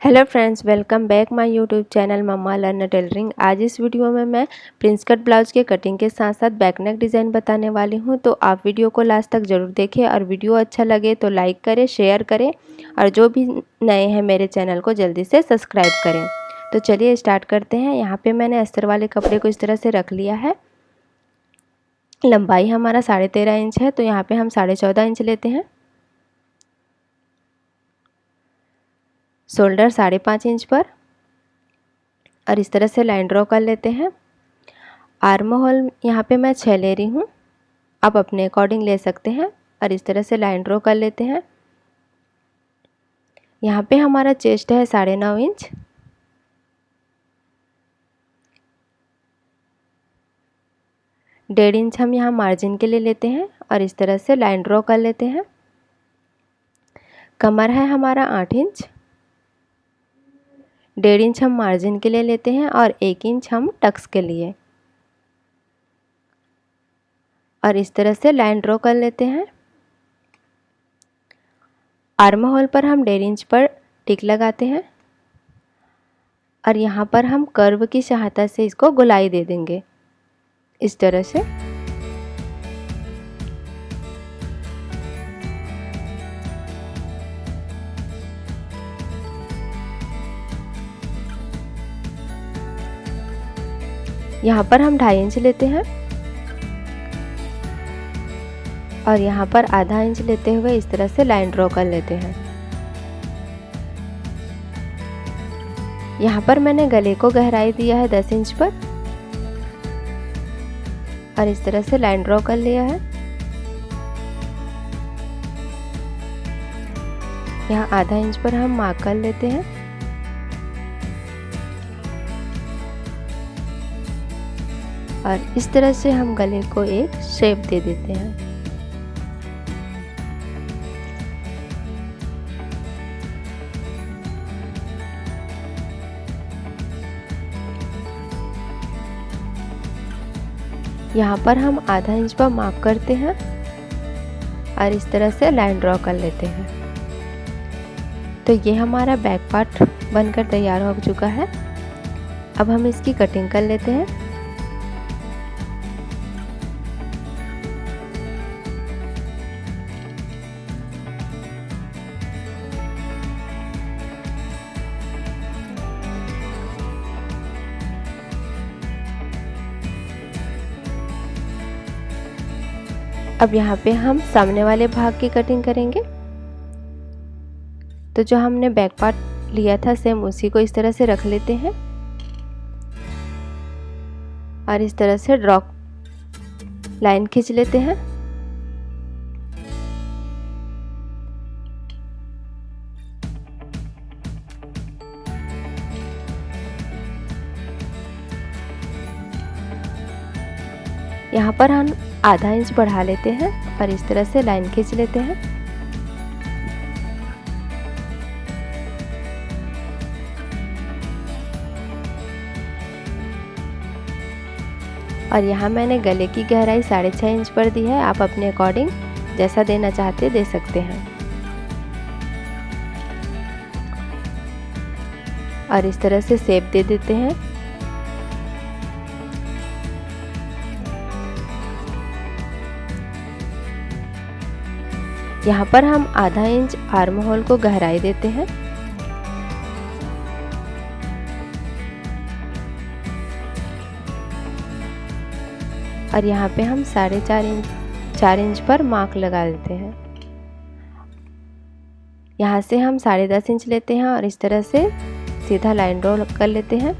Hello friends, welcome back my YouTube channel mamma learner tailoring. आज इस video में मैं प्रिंस कट ब्लाउज के कटिंग के साथ साथ बैक नेक डिज़ाइन बताने वाली हूं। तो आप वीडियो को लास्ट तक ज़रूर देखें और वीडियो अच्छा लगे तो लाइक करें, शेयर करें और जो भी नए हैं मेरे चैनल को जल्दी से सब्सक्राइब करें। तो चलिए स्टार्ट करते हैं। यहाँ पर मैंने अस्तर वाले कपड़े को इस तरह से रख लिया है। लंबाई हमारा 13.5 इंच है, तो यहाँ पर हम 14.5 इंच लेते हैं। शोल्डर 5.5 इंच पर और इस तरह से लाइन ड्रॉ कर लेते हैं। आर्म होल यहाँ पे मैं 6 ले रही हूँ, आप अपने अकॉर्डिंग ले सकते हैं और इस तरह से लाइन ड्रॉ कर लेते हैं। यहाँ पे हमारा चेस्ट है 9.5 इंच। डेढ़ इंच हम यहाँ मार्जिन के लिए लेते हैं और इस तरह से लाइन ड्रॉ कर लेते हैं। कमर है हमारा 8 इंच। डेढ़ इंच हम मार्जिन के लिए लेते हैं और 1 इंच हम टक्स के लिए और इस तरह से लाइन ड्रॉ कर लेते हैं। आर्म होल पर हम 1.5 इंच पर टिक लगाते हैं और यहाँ पर हम कर्व की सहायता से इसको गोलाई दे देंगे इस तरह से। यहाँ पर हम 2.5 इंच लेते हैं और यहाँ पर आधा इंच लेते हुए इस तरह से लाइन ड्रॉ कर लेते हैं। यहाँ पर मैंने गले को गहराई दिया है 10 इंच पर और इस तरह से लाइन ड्रॉ कर लिया है। यहाँ आधा इंच पर हम मार्क कर लेते हैं और इस तरह से हम गले को एक शेप दे देते हैं। यहाँ पर हम आधा इंच पर मार्क करते हैं और इस तरह से लाइन ड्रॉ कर लेते हैं। तो ये हमारा बैक पार्ट बनकर तैयार हो चुका है। अब हम इसकी कटिंग कर लेते हैं। अब यहाँ पे हम सामने वाले भाग की कटिंग करेंगे। तो जो हमने बैक पार्ट लिया था सेम उसी को इस तरह से रख लेते हैं और इस तरह से ड्रॉ लाइन खींच लेते हैं। यहाँ पर हम आधा इंच बढ़ा लेते हैं और इस तरह से लाइन खींच लेते हैं। और यहाँ मैंने गले की गहराई 6.5 इंच पर दी है, आप अपने अकॉर्डिंग जैसा देना चाहते दे सकते हैं। और इस तरह से शेप दे देते हैं। यहाँ पर हम आधा इंच आर्म होल को गहराई देते हैं और यहाँ पे हम 4.5 इंच पर मार्क लगा देते हैं। यहाँ से हम 10.5 इंच लेते हैं और इस तरह से सीधा लाइन ड्रॉ कर लेते हैं।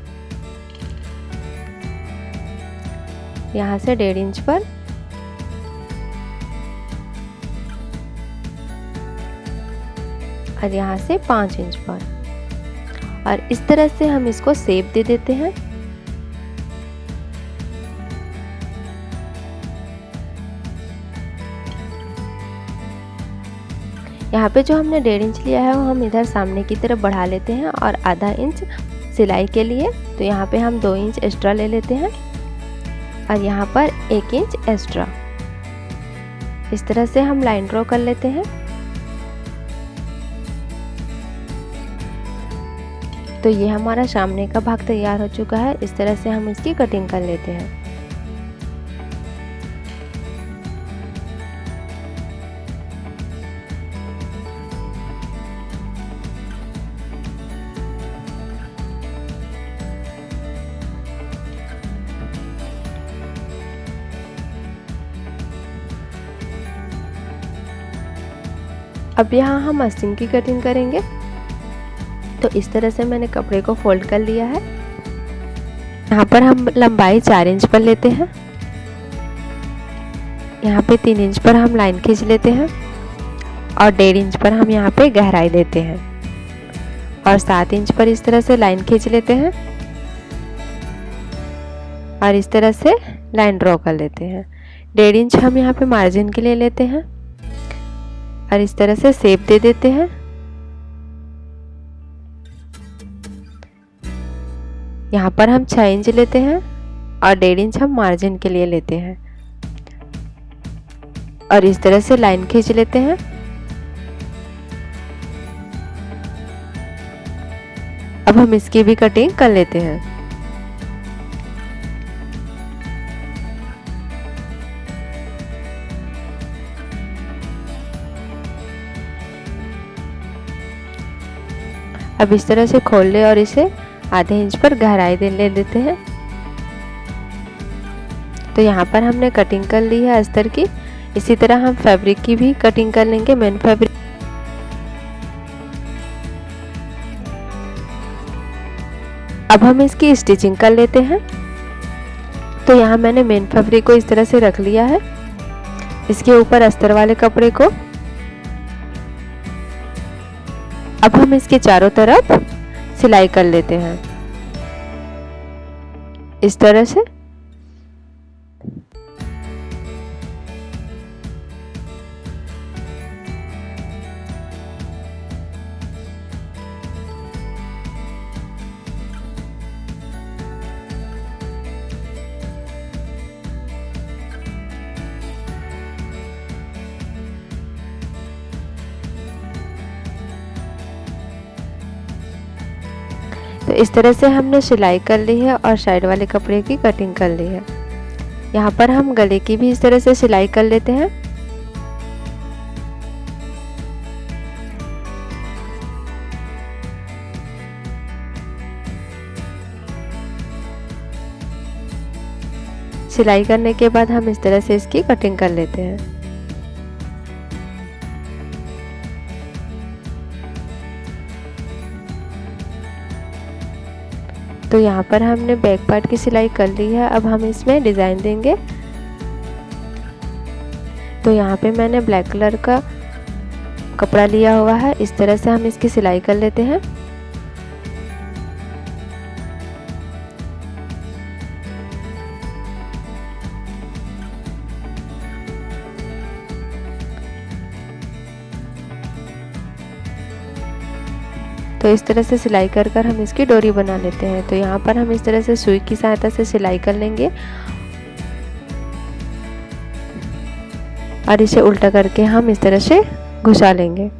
यहाँ से 1.5 इंच पर और यहाँ से 5 इंच पर और इस तरह से हम इसको शेप दे देते हैं। यहाँ पे जो हमने 1.5 इंच लिया है वो हम इधर सामने की तरफ बढ़ा लेते हैं और आधा इंच सिलाई के लिए, तो यहाँ पे हम 2 इंच एक्स्ट्रा ले लेते हैं और यहाँ पर 1 इंच एक्स्ट्रा। इस तरह से हम लाइन ड्रॉ कर लेते हैं। तो ये हमारा सामने का भाग तैयार हो चुका है। इस तरह से हम इसकी कटिंग कर लेते हैं। अब यहाँ हम आस्तीन की कटिंग करेंगे। तो इस तरह से मैंने कपड़े को फोल्ड कर लिया है। यहाँ पर हम लंबाई 4 इंच पर लेते हैं। यहाँ पे 3 इंच पर हम लाइन खींच लेते हैं और 1.5 इंच पर हम यहाँ पे गहराई देते हैं और 7 इंच पर इस तरह से लाइन खींच लेते हैं और इस तरह से लाइन ड्रॉ कर लेते हैं। 1.5 इंच हम यहाँ पे मार्जिन के लिए लेते हैं और इस तरह से शेप दे देते हैं। यहाँ पर हम 6 इंच लेते हैं और 1.5 इंच हम मार्जिन के लिए लेते हैं और इस तरह से लाइन खींच लेते हैं। अब हम इसकी भी कटिंग कर लेते हैं। अब इस तरह से खोल ले और इसे आधे इंच पर गहराई ले लेते हैं। तो यहाँ पर हमने कटिंग कर ली है अस्तर की। इसी तरह हम फैब्रिक की भी कटिंग कर लेंगे, मेन फैब्रिक। अब हम इसकी स्टिचिंग कर लेते हैं। तो यहाँ मैंने मेन फैब्रिक को इस तरह से रख लिया है। इसके ऊपर अस्तर वाले कपड़े को अब हम इसके चारों तरफ सिलाई कर लेते हैं इस तरह से। तो इस तरह से हमने सिलाई कर ली है और साइड वाले कपड़े की कटिंग कर ली है। यहाँ पर हम गले की भी इस तरह से सिलाई कर लेते हैं। सिलाई करने के बाद हम इस तरह से इसकी कटिंग कर लेते हैं। तो यहाँ पर हमने बैक पार्ट की सिलाई कर ली है। अब हम इसमें डिज़ाइन देंगे। तो यहाँ पे मैंने ब्लैक कलर का कपड़ा लिया हुआ है। इस तरह से हम इसकी सिलाई कर लेते हैं। तो इस तरह से सिलाई कर कर हम इसकी डोरी बना लेते हैं। तो यहाँ पर हम इस तरह से सुई की सहायता से सिलाई कर लेंगे और इसे उल्टा करके हम इस तरह से घुसा लेंगे।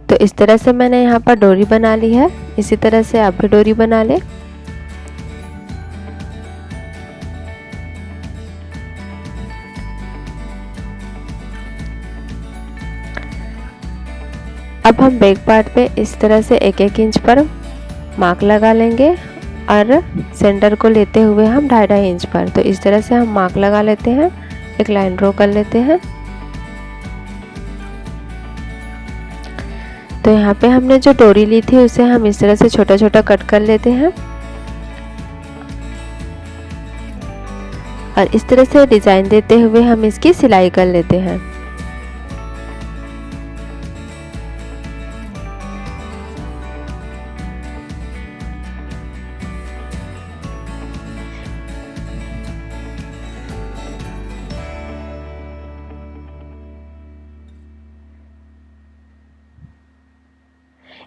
तो इस तरह से मैंने यहाँ पर डोरी बना ली है। इसी तरह से आप भी डोरी बना लें। अब हम बैक पार्ट पे इस तरह से 1-1 इंच पर मार्क लगा लेंगे और सेंटर को लेते हुए हम 2.5 इंच पर। तो इस तरह से हम मार्क लगा लेते हैं, एक लाइन ड्रॉ कर लेते हैं। तो यहाँ पे हमने जो डोरी ली थी उसे हम इस तरह से छोटा छोटा कट कर लेते हैं और इस तरह से डिज़ाइन देते हुए हम इसकी सिलाई कर लेते हैं।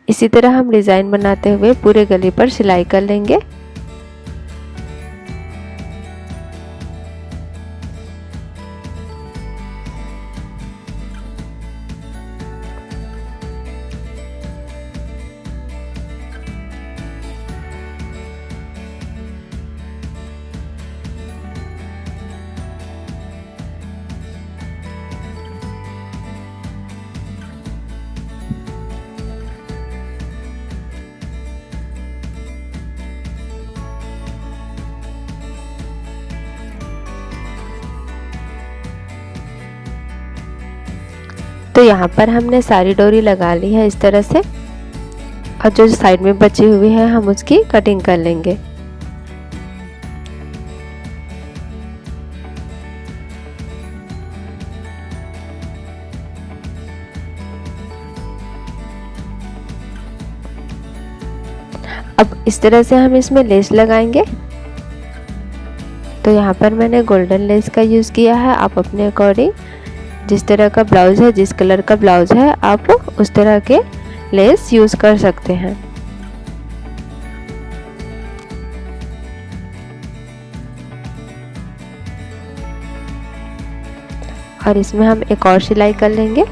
इसी तरह हम डिज़ाइन बनाते हुए पूरे गले पर सिलाई कर लेंगे। तो यहाँ पर हमने सारी डोरी लगा ली है इस तरह से, और जो साइड में बची हुई है हम उसकी कटिंग कर लेंगे। अब इस तरह से हम इसमें लेस लगाएंगे। तो यहाँ पर मैंने गोल्डन लेस का यूज़ किया है। आप अपने अकॉर्डिंग जिस तरह का ब्लाउज़ है, जिस कलर का ब्लाउज़ है, आप उस तरह के लेस यूज़ कर सकते हैं। और इसमें हम एक और सिलाई कर लेंगे।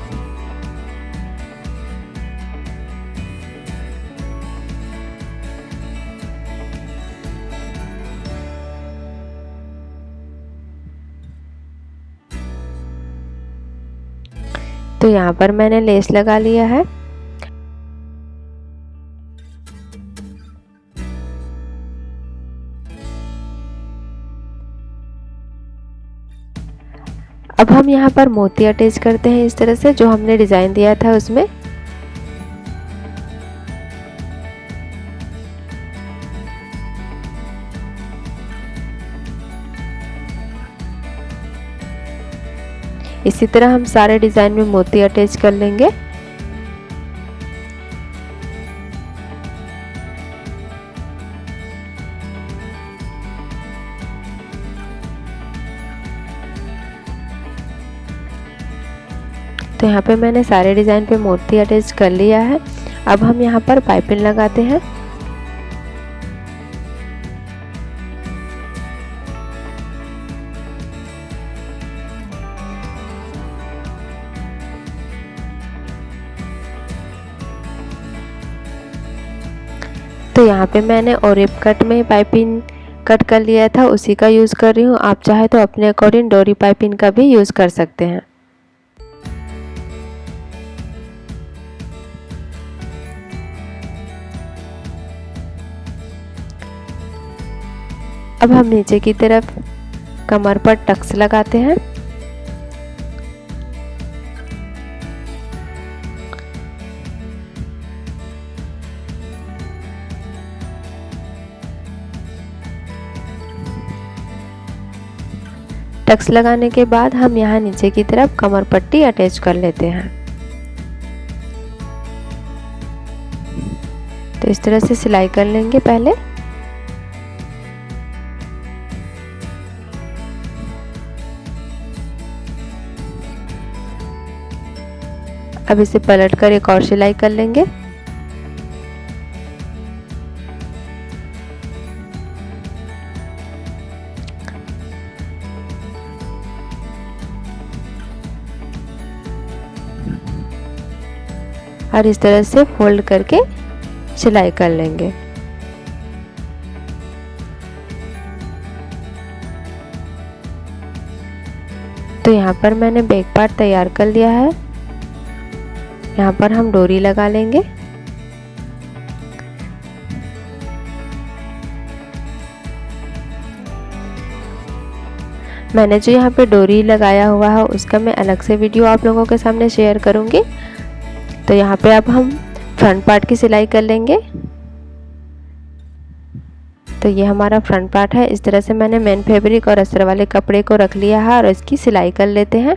तो यहाँ पर मैंने लेस लगा लिया है। अब हम यहाँ पर मोती अटैच करते हैं इस तरह से, जो हमने डिज़ाइन दिया था उसमें। इसी तरह हम सारे डिज़ाइन में मोती अटैच कर लेंगे। तो यहाँ पे मैंने सारे डिज़ाइन पे मोती अटैच कर लिया है। अब हम यहाँ पर पाइपिंग लगाते हैं। तो यहाँ पे मैंने ओरेप कट में पाइपिंग कट कर लिया था, उसी का यूज़ कर रही हूँ। आप चाहे तो अपने अकॉर्डिंग डोरी पाइपिंग का भी यूज़ कर सकते हैं। अब हम नीचे की तरफ कमर पर टक्स लगाते हैं। टक्स लगाने के बाद हम यहाँ नीचे की तरफ कमर पट्टी अटैच कर लेते हैं। तो इस तरह से सिलाई कर लेंगे पहले। अब इसे पलट कर एक और सिलाई कर लेंगे। और इस तरह से फोल्ड करके सिलाई कर लेंगे। तो यहाँ पर मैंने बैक पार्ट तैयार कर लिया है। यहाँ पर हम डोरी लगा लेंगे। मैंने जो यहाँ पे डोरी लगाया हुआ है उसका मैं अलग से वीडियो आप लोगों के सामने शेयर करूँगी। तो यहाँ पे अब हम फ्रंट पार्ट की सिलाई कर लेंगे। तो ये हमारा फ्रंट पार्ट है। इस तरह से मैंने मेन फैब्रिक और अस्तर वाले कपड़े को रख लिया है और इसकी सिलाई कर लेते हैं।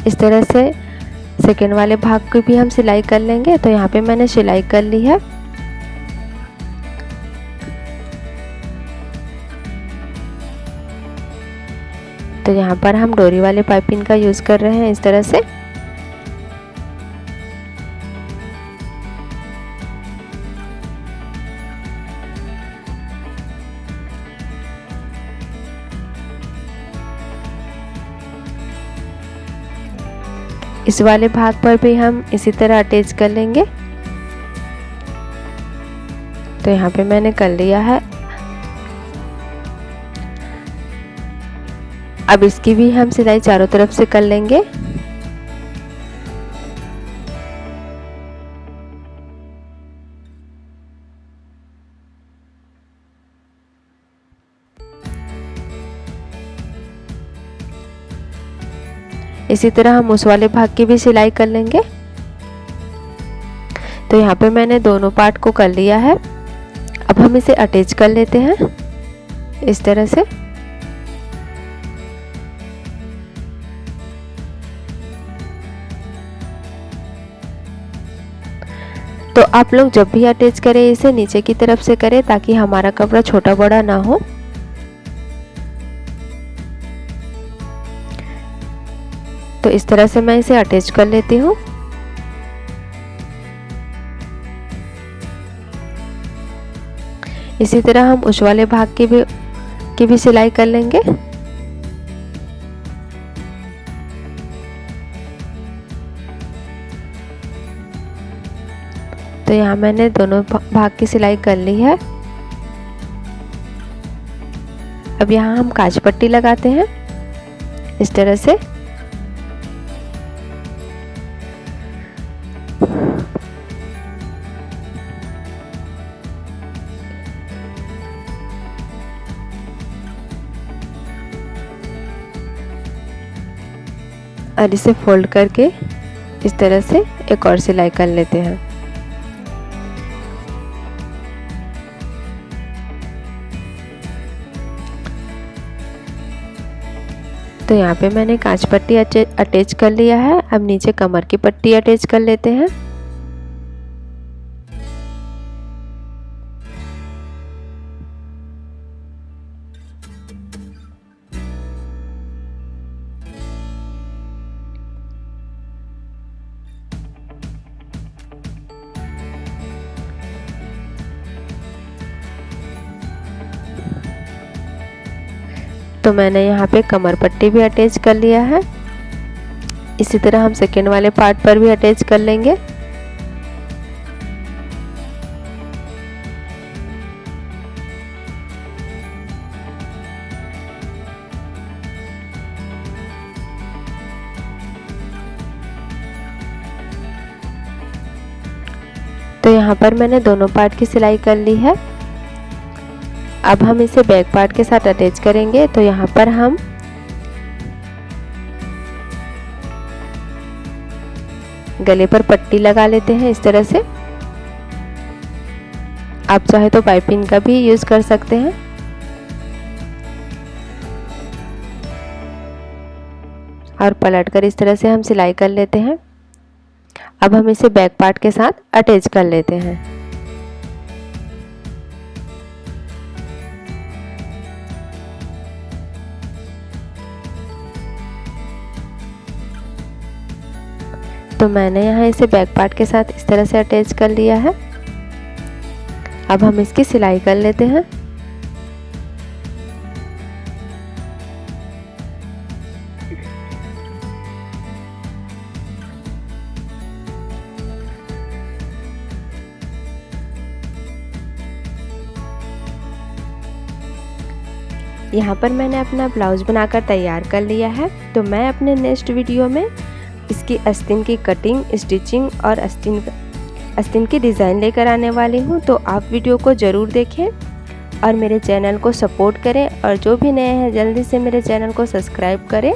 इस तरह से सेकेंड वाले भाग की भी हम सिलाई कर लेंगे। तो यहाँ पे मैंने सिलाई कर ली है। तो यहाँ पर हम डोरी वाले पाइपिंग का यूज़ कर रहे हैं इस तरह से। इस वाले भाग पर भी हम इसी तरह अटैच कर लेंगे। तो यहाँ पे मैंने कर लिया है। अब इसकी भी हम सिलाई चारों तरफ से कर लेंगे। इसी तरह हम उस वाले भाग की भी सिलाई कर लेंगे। तो यहाँ पे मैंने दोनों पार्ट को कर लिया है। अब हम इसे अटैच कर लेते हैं इस तरह से। तो आप लोग जब भी अटैच करें इसे नीचे की तरफ से करें ताकि हमारा कपड़ा छोटा बड़ा ना हो। तो इस तरह से मैं इसे अटैच कर लेती हूँ। इसी तरह हम उस वाले भाग की भी सिलाई कर लेंगे। तो यहाँ मैंने दोनों भाग की सिलाई कर ली है। अब यहाँ हम काज पट्टी लगाते हैं इस तरह से। और इसे फोल्ड करके इस तरह से एक और सिलाई कर लेते हैं। तो यहाँ पे मैंने कांच पट्टी अटैच कर लिया है। अब नीचे कमर की पट्टी अटैच कर लेते हैं। तो मैंने यहाँ पे कमर पट्टी भी अटैच कर लिया है। इसी तरह हम सेकेंड वाले पार्ट पर भी अटैच कर लेंगे। तो यहाँ पर मैंने दोनों पार्ट की सिलाई कर ली है। अब हम इसे बैक पार्ट के साथ अटैच करेंगे। तो यहाँ पर हम गले पर पट्टी लगा लेते हैं इस तरह से। आप चाहे तो पाइपिंग का भी यूज कर सकते हैं। और पलटकर इस तरह से हम सिलाई कर लेते हैं। अब हम इसे बैक पार्ट के साथ अटैच कर लेते हैं। तो मैंने यहाँ इसे बैक पार्ट के साथ इस तरह से अटैच कर लिया है। अब हम इसकी सिलाई कर लेते हैं। यहाँ पर मैंने अपना ब्लाउज बनाकर तैयार कर लिया है। तो मैं अपने नेक्स्ट वीडियो में इसकी आस्तीन की कटिंग, स्टिचिंग और आस्तीन की डिज़ाइन लेकर आने वाली हूँ। तो आप वीडियो को ज़रूर देखें और मेरे चैनल को सपोर्ट करें। और जो भी नए हैं जल्दी से मेरे चैनल को सब्सक्राइब करें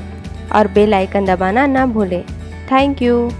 और बेल आइकन दबाना ना भूलें। Thank you.